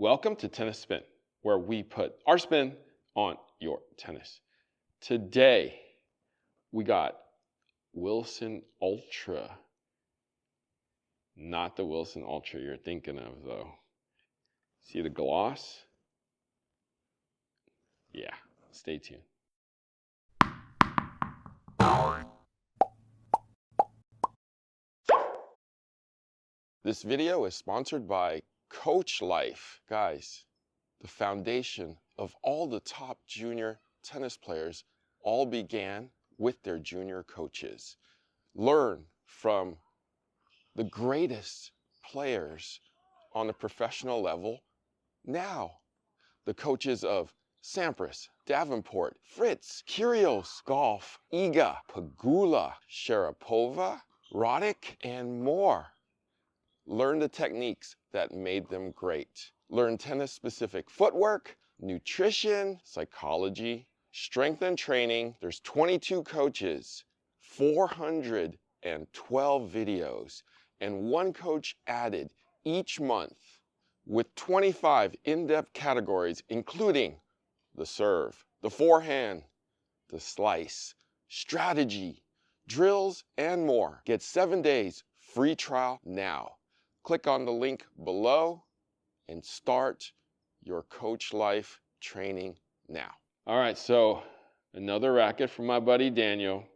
Welcome to Tennis Spin, where we put our spin on your tennis. Today, we got Wilson Ultra. Not the Wilson Ultra you're thinking of, though. See the gloss? Yeah, stay tuned. This video is sponsored by Coach Life. Guys, the foundation of all the top junior tennis players all began with their junior coaches. Learn from the greatest players on a professional level now. The coaches of Sampras, Davenport, Fritz, Kyrgios, Golf, Iga, Pegula, Sharapova, Racket, and more. Learn the techniques that made them great. Learn tennis-specific footwork, nutrition, psychology, strength and training. There's 22 coaches, 412 videos, and one coach added each month with 25 in-depth categories, including the serve, the forehand, the slice, strategy, drills, and more. Get 7 days free trial now. Click on the link below and start your Coach Life training now. All right, so another racket from my buddy Daniel,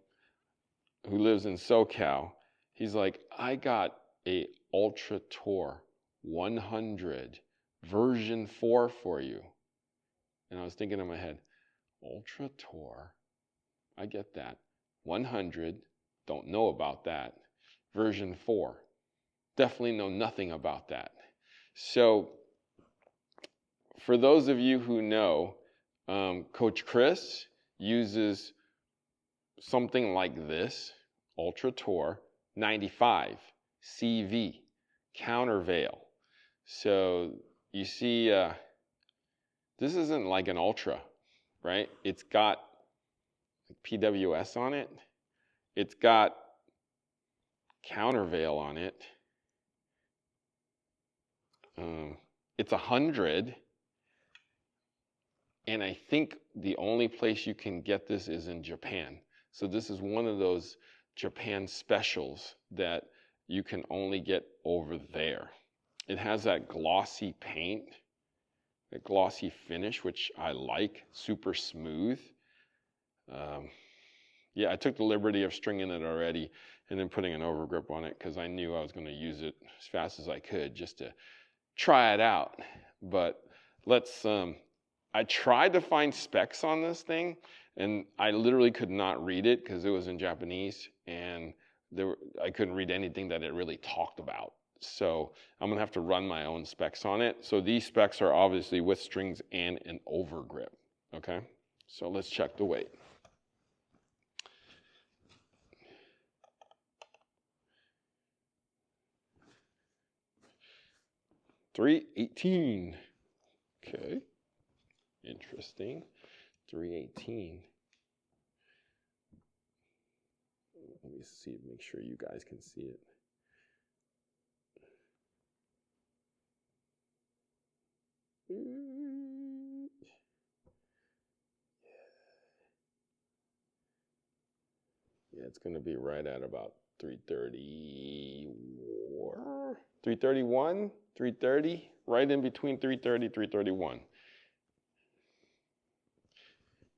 who lives in SoCal. He's like, I got a Ultra Tour 100 version 4 for you. And I was thinking in my head, Ultra Tour, I get that. 100, don't know about that. Version 4. Definitely know nothing about that. So for those of you who know, Coach Chris uses something like this, Ultra Tour 95 CV, Countervail. So you see, this isn't like an Ultra, right? It's got PWS on it. It's got Countervail on it. It's 100, and I think the only place you can get this is in Japan. So this is one of those Japan specials that you can only get over there. It has that glossy paint, that glossy finish, which I like, super smooth. Yeah, I took the liberty of stringing it already and then putting an overgrip on it because I knew I was going to use it as fast as I could just to try it out. But let's, I tried to find specs on this thing and I literally could not read it because it was in Japanese and I couldn't read anything that it really talked about. So I'm gonna have to run my own specs on it. So these specs are obviously with strings and an overgrip, okay? So let's check the weight. .318. Okay, interesting. 318. Let me see, make sure you guys can see it. Yeah, it's going to be right at about 334, 331, 330, right in between 330, 331.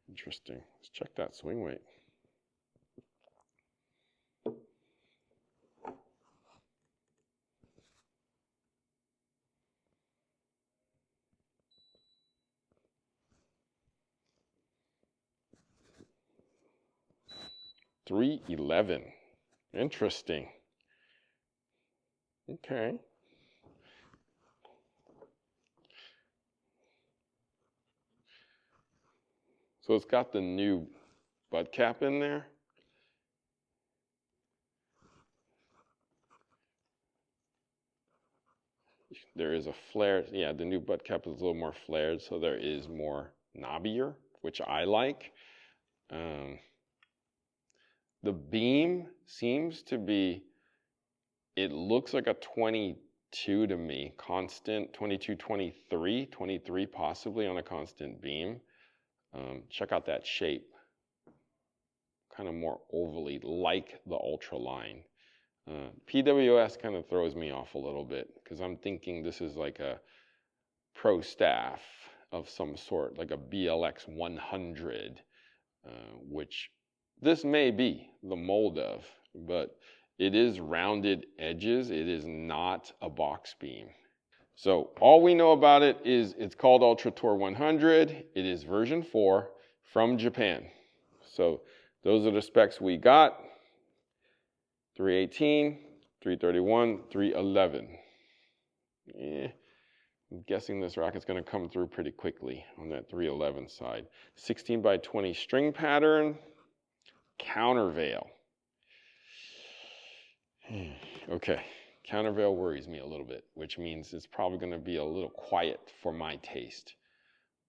Interesting. Let's check that swing weight. .311. Interesting. Okay. So it's got the new butt cap in there. There is a flare. Yeah, the new butt cap is a little more flared, so there is more knobbier, which I like. The beam seems to be, it looks like a 22 22 to me. Constant 22, 23 possibly on a constant beam. Check out that shape. Kind of more ovally, like the Ultraline. PWS kind of throws me off a little bit because I'm thinking this is like a pro staff of some sort, like a BLX 100, which this may be the mold of, but it is rounded edges. It is not a box beam. So all we know about it is it's called Ultra Tour 100. It is version 4 from Japan. So those are the specs we got. 318, 331, 311. I'm guessing this racket's going to come through pretty quickly on that 311 side. 16 by 20 string pattern, Countervail. Okay, Countervail worries me a little bit, which means it's probably going to be a little quiet for my taste.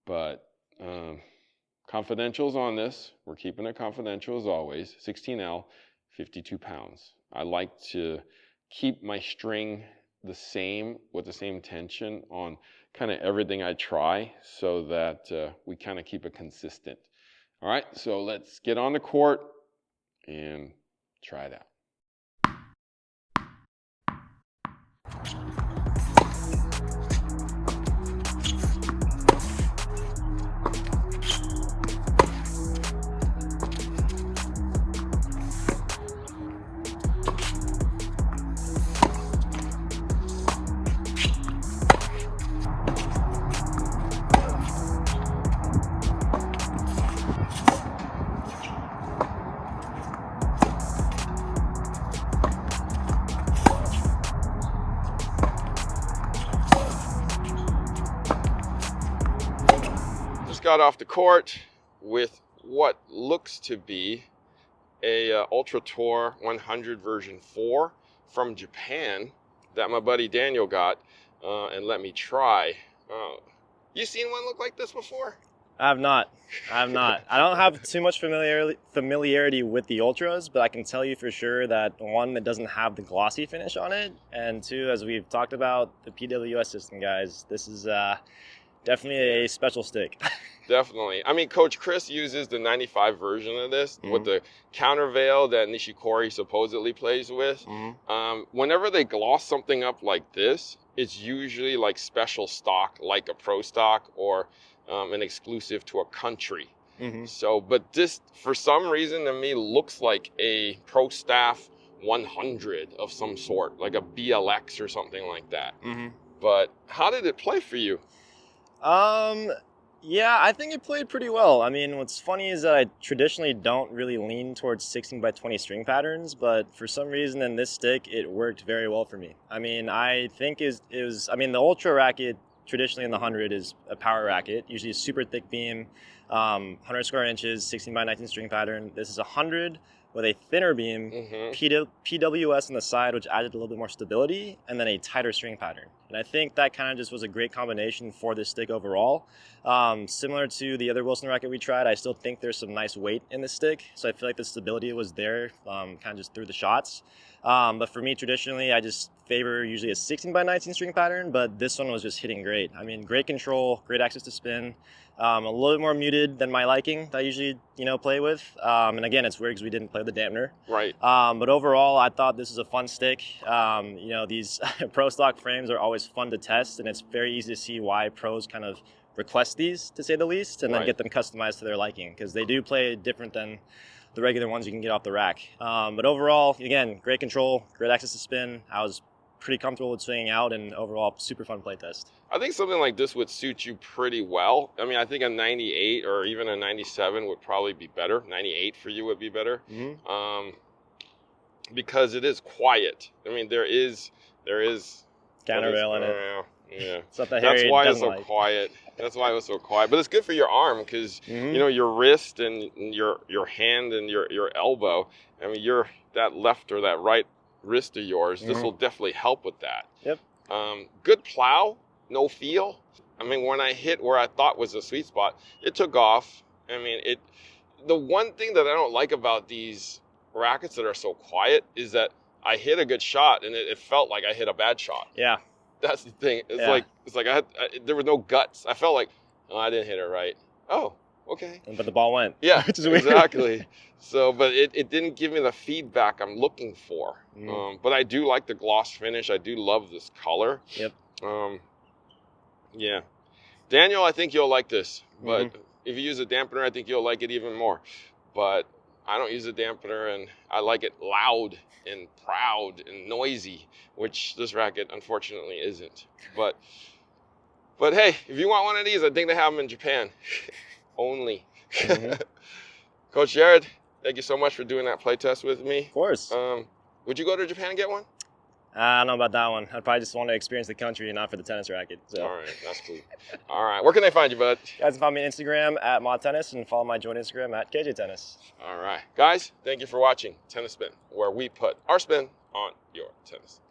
But confidentials on this. We're keeping it confidential as always. 16L, 52 pounds. I like to keep my string the same, with the same tension on kind of everything I try, so that we kind of keep it consistent. All right, so let's get on the court and try it out. Got off the court with what looks to be a Ultra Tour 100 version 4 from Japan that my buddy Daniel got and let me try. You seen one look like this before? I have not. I don't have too much familiarity with the Ultras, but I can tell you for sure that one, that doesn't have the glossy finish on it, and two, as we've talked about, the PWS system, guys, this is definitely a special stick. Definitely. I mean, Coach Chris uses the 95 version of this with the Countervail that Nishikori supposedly plays with. Whenever they gloss something up like this, it's usually like special stock, like a pro stock or an exclusive to a country. So, but this, for some reason, to me, looks like a pro staff 100 of some sort, like a BLX or something like that. But how did it play for you? Yeah, I think it played pretty well. I mean, what's funny is that I traditionally don't really lean towards 16 by 20 string patterns, but for some reason in this stick, it worked very well for me. I mean, I think the Ultra racket traditionally in the 100 is a power racket, usually a super thick beam, 100 square inches, 16 by 19 string pattern. This is 100 with a thinner beam, PWS on the side, which added a little bit more stability, and then a tighter string pattern. And I think that kind of just was a great combination for this stick overall. Similar to the other Wilson racket we tried, I still think there's some nice weight in the stick, so I feel like the stability was there, kind of just through the shots. But for me, traditionally, I just favor usually a 16 by 19 string pattern, but this one was just hitting great. I mean, great control, great access to spin, a little bit more muted than my liking that I usually, play with. And again, it's weird because we didn't play with the dampener. Right. But overall, I thought this is a fun stick. These pro stock frames are always fun to test, and it's very easy to see why pros kind of request these, to say the least, and then get them customized to their liking, because they do play different than the regular ones you can get off the rack. But overall, again, great control, great access to spin. I was pretty comfortable with swinging out, and overall, super fun play test. I think something like this would suit you pretty well. I mean, I think a 98 or even a 97 would probably be better. 98 for you would be better. Because it is quiet. I mean, there is Countervail in it. Yeah. That's why it's so quiet. That's why it was so quiet. But it's good for your arm because your wrist and your hand and your elbow. I mean, that left or that right wrist of yours. This will definitely help with that. Yep. Good plow, no feel. I mean, when I hit where I thought was a sweet spot, it took off. I mean, the one thing that I don't like about these rackets that are so quiet is that I hit a good shot and it felt like I hit a bad shot. Yeah. That's the thing. It's Yeah. like there was no guts. I felt like, oh, I didn't hit it right. Oh, okay. But the ball went. Yeah, Which is weird. exactly. So, but it didn't give me the feedback I'm looking for. But I do like the gloss finish. I do love this color. Yep. Yeah. Daniel, I think you'll like this. But if you use a dampener, I think you'll like it even more. But I don't use a dampener, and I like it loud and proud and noisy, which this racket unfortunately isn't. But hey, if you want one of these, I think they have them in Japan. Only. Coach Jerod, thank you so much for doing that play test with me. Of course. Would you go to Japan and get one? I don't know about that one. I'd probably just want to experience the country and not for the tennis racket. So. All right, that's cool. All right, where can they find you, bud? Guys can find me on Instagram at ModTennis and follow my joint Instagram at KJ Tennis. All right. Guys, thank you for watching Tennis Spin, where we put our spin on your tennis.